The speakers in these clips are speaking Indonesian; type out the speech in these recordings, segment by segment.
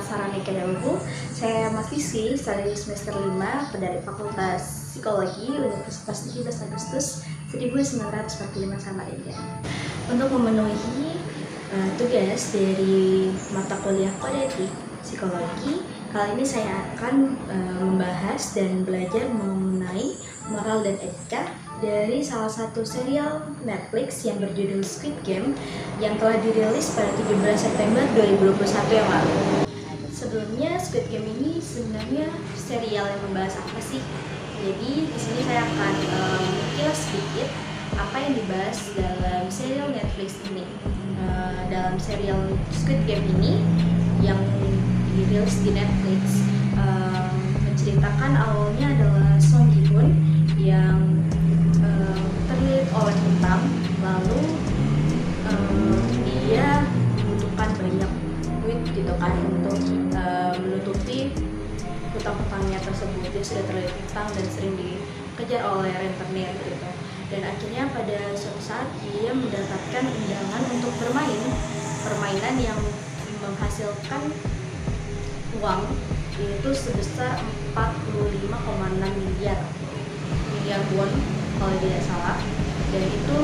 Sarani Kedawuhu. Saya mahasiswi dari semester 5 dari Fakultas Psikologi Universitas 17 Agustus 1945 Samarinda. Untuk memenuhi tugas dari mata kuliah Kode Etik Psikologi, kali ini saya akan membahas dan belajar mengenai moral dan etika dari salah satu serial Netflix yang berjudul Squid Game yang telah dirilis pada 17 September 2021 yang lalu. Sebelumnya, Squid Game ini sebenarnya serial yang membahas apa sih? Jadi di sini saya akan mengulas sedikit apa yang dibahas dalam serial Netflix ini. Dalam serial Squid Game ini yang dirilis di Netflix menceritakan awalnya adalah Song Ji Hoon yang terlilit oleh hutang, lalu dia membutuhkan banyak duit gitu kan untuk menutupi hutang-hutangnya tersebut. Dia sudah terlilit hutang dan sering dikejar oleh rentenir gitu. Dan akhirnya pada suatu saat dia mendapatkan undangan untuk bermain permainan yang menghasilkan uang, yaitu sebesar 45,6 miliar won kalau tidak salah, dan itu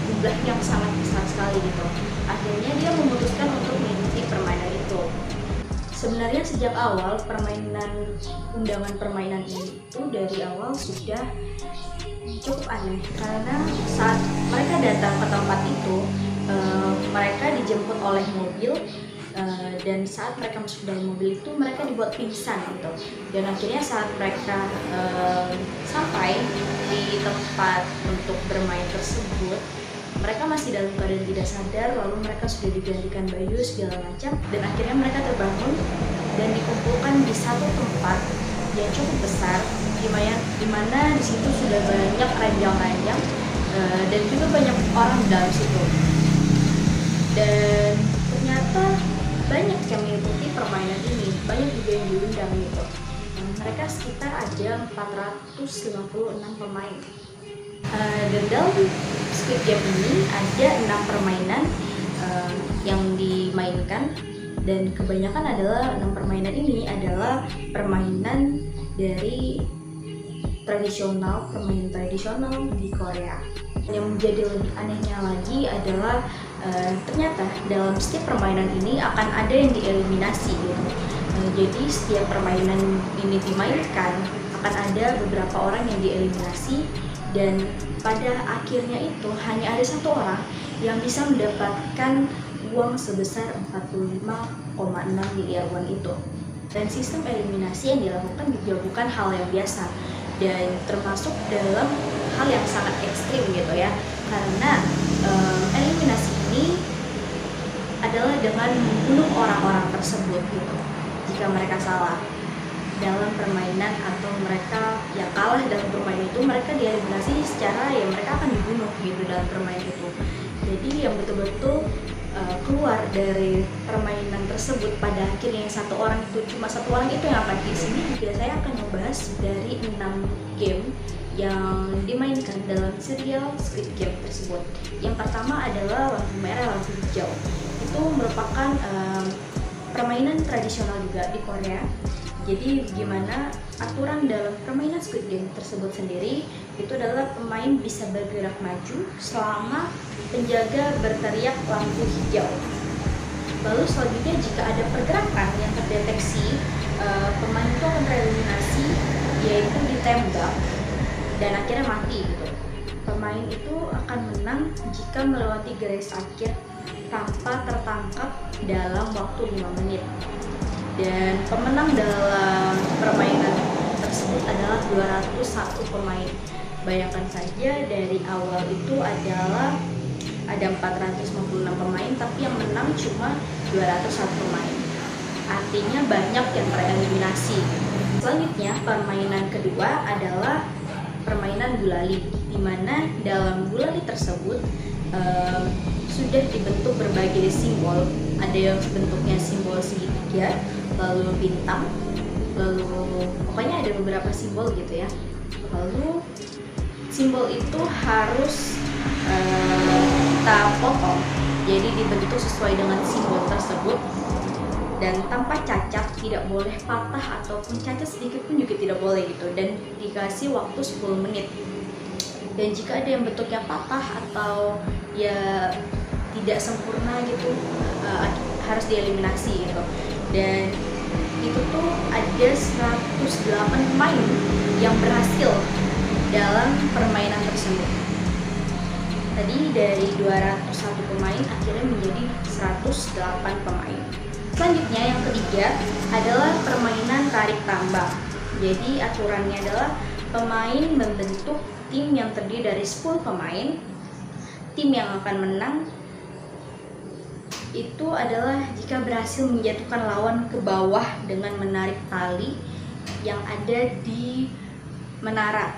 jumlah yang sangat besar sekali gitu. Akhirnya dia memutuskan untuk mengikuti permainan itu. Sebenarnya sejak awal undangan permainan ini itu dari awal sudah cukup aneh, karena saat mereka datang ke tempat itu mereka dijemput oleh mobil, dan saat mereka masuk dalam mobil itu mereka dibuat pingsan gitu. Dan akhirnya saat mereka sampai di tempat untuk bermain tersebut, mereka masih dalam keadaan tidak sadar, lalu mereka sudah digantikan baju segala macam, dan akhirnya mereka terbangun dan dikumpulkan di satu tempat yang cukup besar, di mana di situ sudah banyak ranjang-ranjang dan juga banyak orang di dalam situ. Dan ternyata banyak yang mengikuti permainan ini, banyak juga yang diundang gitu. Mereka sekitar ada 456 pemain. Dan dalam Squid Game ini ada 6 permainan yang dimainkan, dan kebanyakan adalah 6 permainan ini adalah permainan dari permainan tradisional di Korea. Yang menjadi lebih anehnya lagi adalah ternyata dalam setiap permainan ini akan ada yang dieliminasi gitu. Jadi setiap permainan ini dimainkan akan ada beberapa orang yang dieliminasi, dan pada akhirnya itu hanya ada satu orang yang bisa mendapatkan uang sebesar 45,6 miliar won itu. Dan sistem eliminasi yang dilakukan juga bukan hal yang biasa, dan termasuk dalam hal yang sangat ekstrim gitu ya, karena eliminasi ini adalah dengan membunuh orang-orang tersebut gitu jika mereka salah dalam permainan, atau mereka yang kalah dalam permainan itu, mereka dieliminasi secara ya mereka akan dibunuh gitu dalam permainan itu. Jadi yang betul-betul keluar dari permainan tersebut pada akhirnya cuma satu orang itu yang akan. Di sini juga saya akan membahas dari 6 game yang dimainkan dalam serial Squid Game tersebut. Yang pertama adalah lampu merah, lampu hijau. Itu merupakan permainan tradisional juga di Korea. Jadi gimana aturan dalam permainan Squid Game tersebut sendiri itu adalah pemain bisa bergerak maju selama penjaga berteriak lampu hijau. Lalu selanjutnya jika ada pergerakan yang terdeteksi, pemain itu akan tereliminasi, yaitu ditembak dan akhirnya mati gitu. Pemain itu akan menang jika melewati garis akhir tanpa tertangkap dalam waktu 5 menit. Dan pemenang dalam permainan tersebut adalah 201 pemain. Bayangkan saja dari awal itu ada 456 pemain, tapi yang menang cuma 201 pemain. Artinya banyak yang tereliminasi. Selanjutnya permainan kedua adalah permainan gulali, di mana dalam gulali tersebut sudah dibentuk berbagai simbol. Ada yang bentuknya simbol segitiga, lalu bintang, lalu pokoknya ada beberapa simbol gitu ya. Lalu simbol itu harus kita potong, jadi dibentuk sesuai dengan simbol tersebut. dan tanpa cacat, tidak boleh patah ataupun cacat sedikit pun juga tidak boleh gitu, dan dikasih waktu 10 menit. Dan jika ada yang bentuknya patah atau ya tidak sempurna gitu, harus dieliminasi gitu. Dan itu tuh ada 108 pemain yang berhasil dalam permainan tersebut. Tadi dari 201 pemain akhirnya menjadi 108 pemain. Selanjutnya yang ketiga adalah permainan tarik tambang. Jadi aturannya adalah pemain membentuk tim yang terdiri dari 10 pemain. Tim yang akan menang itu adalah jika berhasil menjatuhkan lawan ke bawah dengan menarik tali yang ada di menara.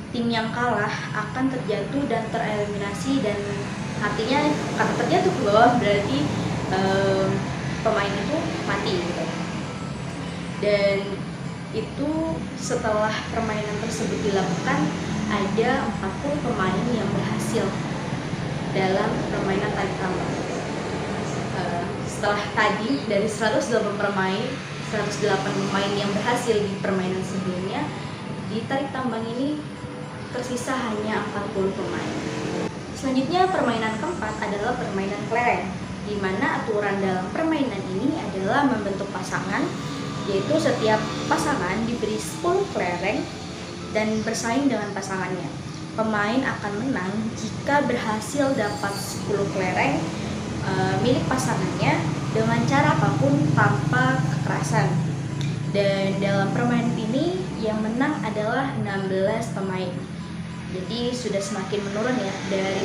Tim yang kalah akan terjatuh dan tereliminasi, dan artinya kata terjatuh ke bawah berarti pemain itu mati gitu. Dan itu setelah permainan tersebut dilakukan ada 40 pemain yang berhasil dalam permainan tarik tambang. Setelah tadi dari 108 pemain yang berhasil di permainan sebelumnya, di tarik tambang ini tersisa hanya 40 pemain. Selanjutnya permainan keempat adalah permainan kelereng, di mana aturan dalam permainan ini adalah membentuk pasangan, yaitu setiap pasangan diberi 10 kelereng dan bersaing dengan pasangannya. Pemain akan menang jika berhasil dapat 10 kelereng milik pasangannya dengan cara apapun tanpa kekerasan. Dan dalam permainan ini yang menang adalah 16 pemain. Jadi sudah semakin menurun ya, dari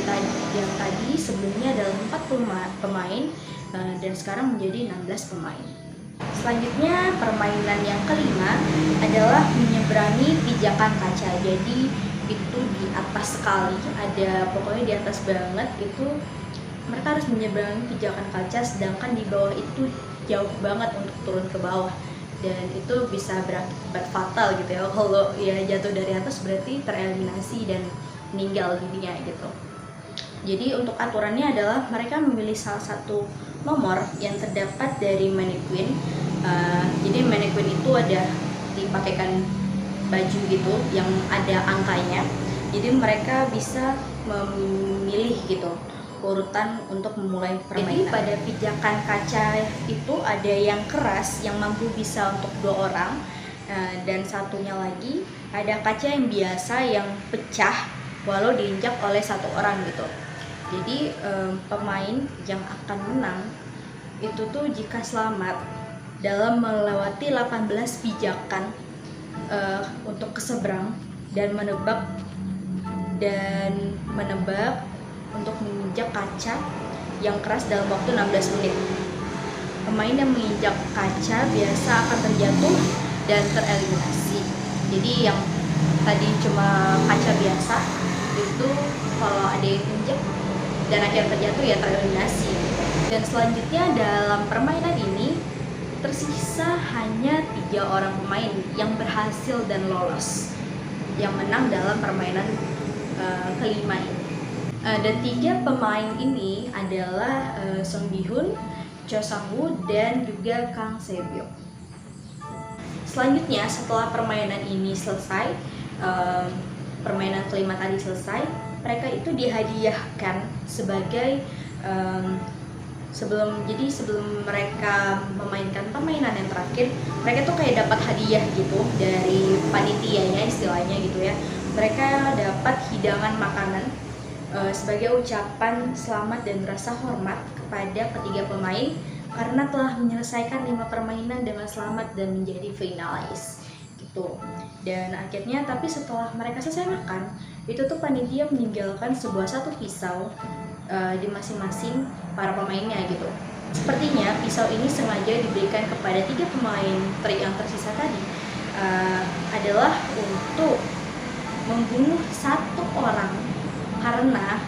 yang tadi sebelumnya adalah 40 pemain dan sekarang menjadi 16 pemain. Selanjutnya permainan yang kelima adalah menyeberangi pijakan kaca. Jadi itu di atas sekali, pokoknya di atas banget itu mereka harus menyeberangi pijakan kaca, sedangkan di bawah itu jauh banget untuk turun ke bawah, dan itu bisa berakibat fatal gitu ya. Kalau ya jatuh dari atas berarti tereliminasi dan meninggal dirinya gitu. Jadi untuk aturannya adalah mereka memilih salah satu nomor yang terdapat dari mannequin. Jadi mannequin itu ada dipakaikan baju gitu yang ada angkanya. Jadi mereka bisa memilih gitu urutan untuk memulai permainan. Jadi pada pijakan kaca itu ada yang keras yang mampu bisa untuk 2 orang, dan satunya lagi ada kaca yang biasa yang pecah walau diinjak oleh 1 orang gitu. Jadi pemain yang akan menang itu tuh jika selamat dalam melewati 18 pijakan untuk ke seberang dan menebak untuk menginjak kaca yang keras dalam waktu 16 menit. Pemain yang menginjak kaca biasa akan terjatuh dan tereliminasi. Jadi yang tadi cuma kaca biasa itu kalau ada yang injak dan akhirnya terjatuh ya tereliminasi. Dan selanjutnya dalam permainan ini tersisa hanya 3 orang pemain yang berhasil dan lolos, yang menang dalam permainan kelima ini. Dan 3 pemain ini adalah Song Bi-hun, Cho Sang-woo, dan juga Kang Se-byuk. Selanjutnya setelah permainan ini selesai, permainan kelima tadi selesai, mereka itu dihadiahkan sebagai sebelum mereka memainkan permainan yang terakhir, mereka tuh kayak dapat hadiah gitu dari panitianya istilahnya gitu ya. Mereka dapat hidangan makanan sebagai ucapan selamat dan rasa hormat kepada ketiga pemain karena telah menyelesaikan 5 permainan dengan selamat dan menjadi finalis gitu. Dan akhirnya tapi setelah mereka selesai makan, itu tuh panitia meninggalkan satu pisau di masing-masing para pemainnya gitu. Sepertinya pisau ini sengaja diberikan kepada 3 pemain yang tersisa tadi adalah untuk membunuh 1 orang, karena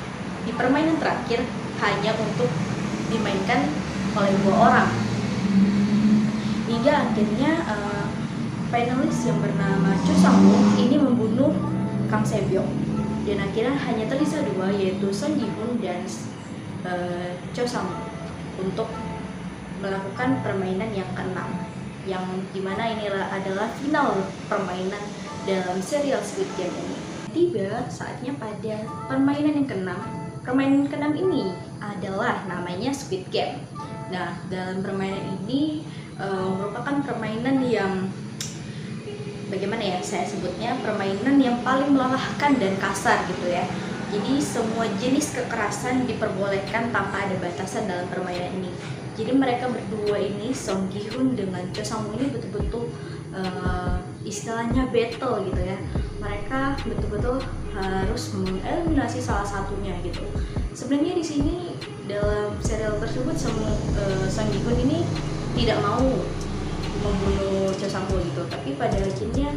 di permainan terakhir hanya untuk dimainkan oleh 2 orang. Hingga akhirnya finalis yang bernama Cho Sang-woo ini membunuh Kang Se-byuk, dan akhirnya hanya tersisa 2, yaitu Son Ji-hoon dan Cho Sang-woo untuk melakukan permainan yang keenam, yang dimana inilah adalah final permainan dalam serial Squid Game ini. Tiba saatnya pada permainan yang keenam. Permainan keenam ini adalah namanya Squid Game. Nah, dalam permainan ini merupakan permainan yang bagaimana ya saya sebutnya, permainan yang paling melelahkan dan kasar gitu ya. Jadi semua jenis kekerasan diperbolehkan tanpa ada batasan dalam permainan ini. Jadi mereka berdua ini, Song Gi Hun dengan Cho Sang Woo ini betul-betul istilahnya battle gitu ya. Mereka betul-betul harus mengeliminasi salah satunya gitu. Sebenarnya di sini dalam serial tersebut Song Gi Hun ini tidak mau membunuh Cho Sang Woo gitu, tapi pada akhirnya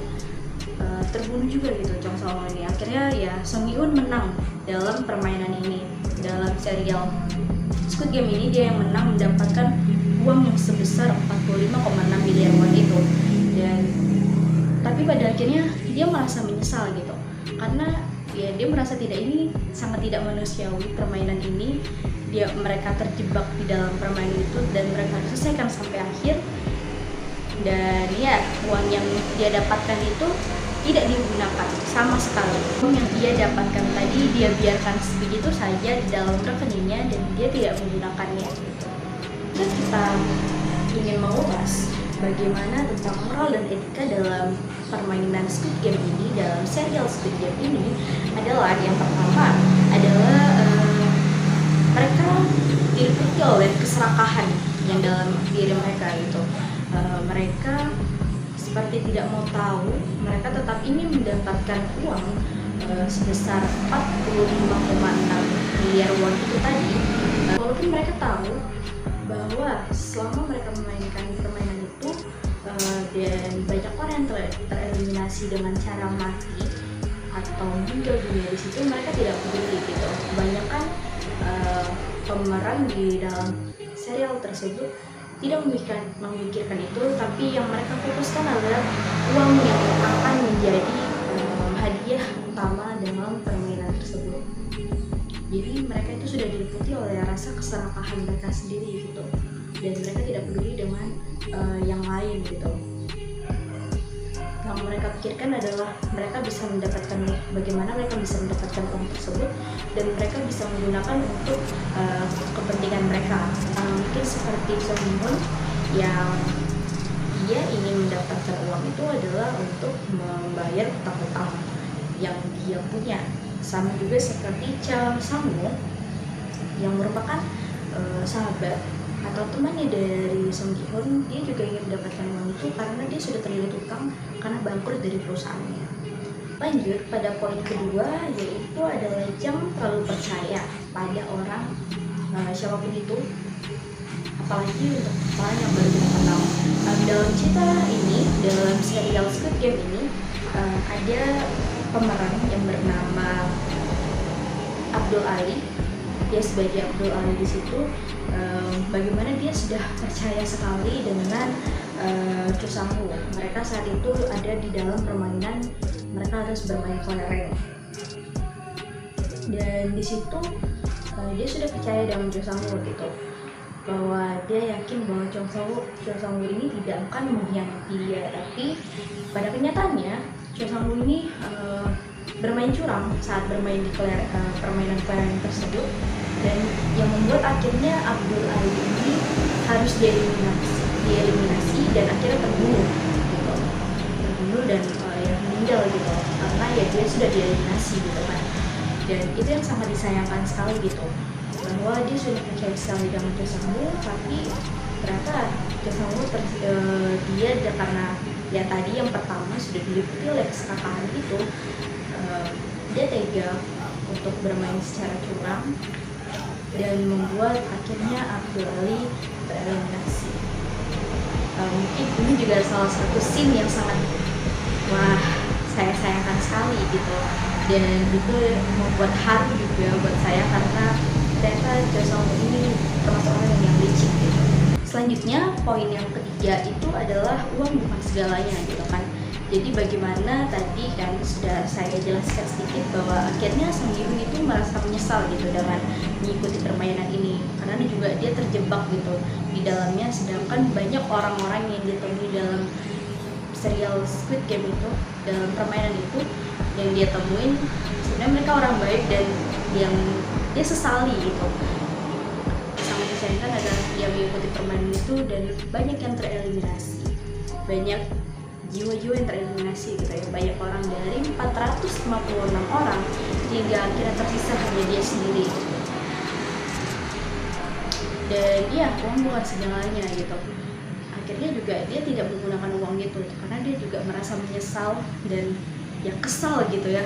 terbunuh juga gitu Cho Sang Woo ini. Akhirnya ya Song Gi Hun menang dalam permainan ini. Dalam serial Squid Game ini dia yang menang, mendapatkan uang yang sebesar 45,6 miliar won itu. Dan tapi pada akhirnya dia merasa menyesal gitu, karena ya dia merasa ini sangat tidak manusiawi permainan ini. Mereka terjebak di dalam permainan itu dan mereka harus selesaikan sampai akhir. Dan ya uang yang dia dapatkan itu tidak digunakan sama sekali. Uang yang dia dapatkan tadi dia biarkan begitu saja di dalam rekeningnya dan dia tidak menggunakannya. Dan kita ingin mengulas bagaimana tentang moral dan etika dalam permainan Squid Game ini, dalam serial Squid Game ini adalah yang pertama adalah mereka diliputi oleh keserakahan yang dalam diri mereka itu. Mereka seperti tidak mau tahu, mereka tetap ingin mendapatkan uang sebesar 45,6 miliar won itu tadi. Walaupun mereka tahu bahwa selama mereka memainkan permainan itu dan banyak orang yang tereliminasi dengan cara mati atau meninggal dunia di situ, mereka tidak peduli gitu. Kebanyakan pemeran di dalam serial tersebut tidak memikirkan itu, tapi yang mereka fokuskan adalah uang yang akan menjadi hadiah utama dalam permainan tersebut. Jadi mereka itu sudah diliputi oleh rasa keserakahan mereka sendiri gitu, dan mereka tidak peduli dengan yang lain gitu. Yang mereka pikirkan adalah mereka bisa mendapatkan, bagaimana mereka bisa mendapatkan uang tersebut dan mereka bisa menggunakan untuk kepentingan mereka. Mungkin seperti Song Gi Hun yang dia ingin mendapatkan uang itu adalah untuk membayar utang-utang yang dia punya. Sama juga seperti Cho Sang Woo yang merupakan sahabat atau temannya dari Song Gi Hun, dia juga ingin mendapatkan uang itu karena dia sudah terlilit utang karena bangkrut dari perusahaannya. Lanjut pada poin kedua, yaitu adalah jangan terlalu percaya pada orang siapapun itu, apalagi untuk orang yang baru kita kenal. Dalam cerita ini, dalam serial Squid Game ini ada pemeran yang bernama Abdul Ali. Dia sebagai Abdul Ali di situ, bagaimana dia sudah percaya sekali dengan Cho Sang Woo. Mereka saat itu ada di dalam permainan, mereka harus bermain kelereng. Dan di situ dia sudah percaya dengan Cho Sang Woo gitu, bahwa dia yakin bahwa Cho Sang Woo ini tidak akan mengkhianati dia. Tapi pada kenyataannya Cho Sang Woo ini bermain curang saat bermain di permainan kelereng tersebut, dan yang membuat akhirnya Abdul Ali ini harus dieliminasi dan akhirnya terbunuh dan meninggal gitu, karena ya dia sudah dieliminasi gitu kan. Dan itu yang sangat disayangkan sekali gitu, bahwa dia sudah percaya sekali dengan Cho Sang Woo, tapi ternyata Cho Sang Woo dia karena ya tadi yang pertama sudah diliputi oleh keserakahan itu, dia tega untuk bermain secara curang dan membuat akhirnya Abdul Ali tereliminasi. Mungkin ini juga salah satu scene yang sangat saya sayangkan sekali gitu, dan itu membuat haru juga buat saya karena ternyata Cho Sang Woo ini termasuk orang yang licik gitu. Selanjutnya poin yang ketiga itu adalah uang bukan segalanya gitu kan. Jadi bagaimana tadi kan sudah saya jelaskan sedikit bahwa akhirnya sang ibu itu merasa menyesal gitu dengan mengikuti permainan ini, karena juga dia terjebak gitu di dalamnya, sedangkan banyak orang-orang yang ditemui dalam serial Squid Game itu, dalam permainan itu yang dia temuin sebenarnya mereka orang baik dan yang dia sesali gitu. Sangat disayangkan adalah dia mengikuti permainan itu dan banyak yang tereliminasi, banyak jiwa-jiwa yang tereliminasi gitu ya, banyak orang dari 456 orang hingga akhirnya tersisa hanya dia sendiri. Dan iya, uang bukan segalanya gitu. Akhirnya juga dia tidak menggunakan uang itu karena dia juga merasa menyesal dan ya kesal gitu ya.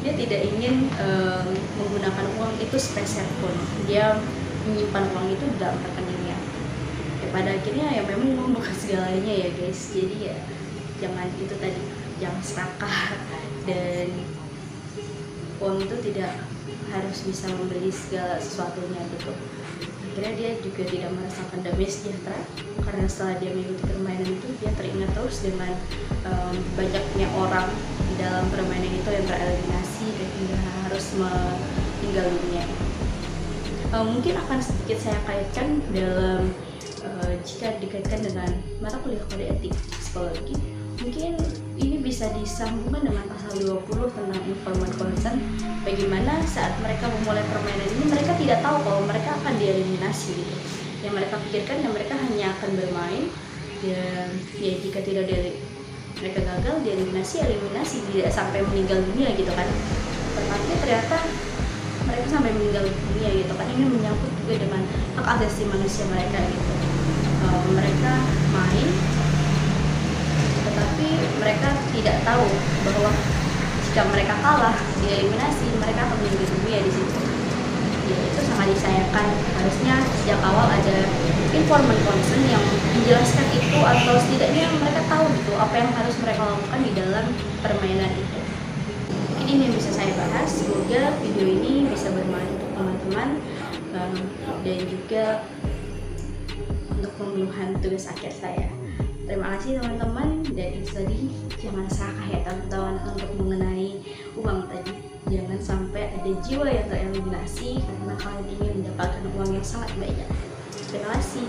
Dia tidak ingin menggunakan uang itu sepeser pun. Dia menyimpan uang itu di dalam rekeningnya. Ya, pada akhirnya ya memang uang bukan segalanya ya guys. Jadi ya jangan itu tadi, jangan serakah, dan uang itu tidak harus bisa membeli segala sesuatunya gitu. Akhirnya dia juga tidak merasakan damai sejahtera karena setelah dia mengikuti permainan itu dia teringat terus dengan banyaknya orang di dalam permainan itu yang tereliminasi dan hingga harus meninggal dunia. Mungkin akan sedikit saya kaitkan dalam jika dikaitkan dengan mata kuliah kode etik psikologi, mungkin ini bisa disambungkan dengan pasal 20 tentang informed consent. Bagaimana saat mereka memulai permainan ini mereka tidak tahu kalau mereka akan dieliminasi gitu. Yang mereka pikirkan ya mereka hanya akan bermain dan ya jika tidak mereka gagal eliminasi tidak sampai meninggal dunia gitu kan. Tetapi ternyata mereka sampai meninggal dunia gitu kan. Ini menyangkut juga dengan hak asasi manusia mereka gitu. Mereka main tetapi mereka tidak tahu bahwa jika mereka kalah dieliminasi mereka akan meninggal dunia di situ. Ya, itu sangat disayangkan. Harusnya sejak awal ada informed consent yang menjelaskan itu, atau setidaknya mereka tahu gitu apa yang harus mereka lakukan di dalam permainan itu. Ini yang bisa saya bahas. Semoga video ini bisa bermanfaat untuk teman-teman dan juga untuk pemenuhan tugas akhir saya. Terima kasih teman-teman, dan itu tadi jangan serakah ya teman-teman untuk mengenai uang tadi. Jangan sampai ada jiwa yang tereliminasi karena kalian ingin mendapatkan uang yang sangat banyak. Terima kasih.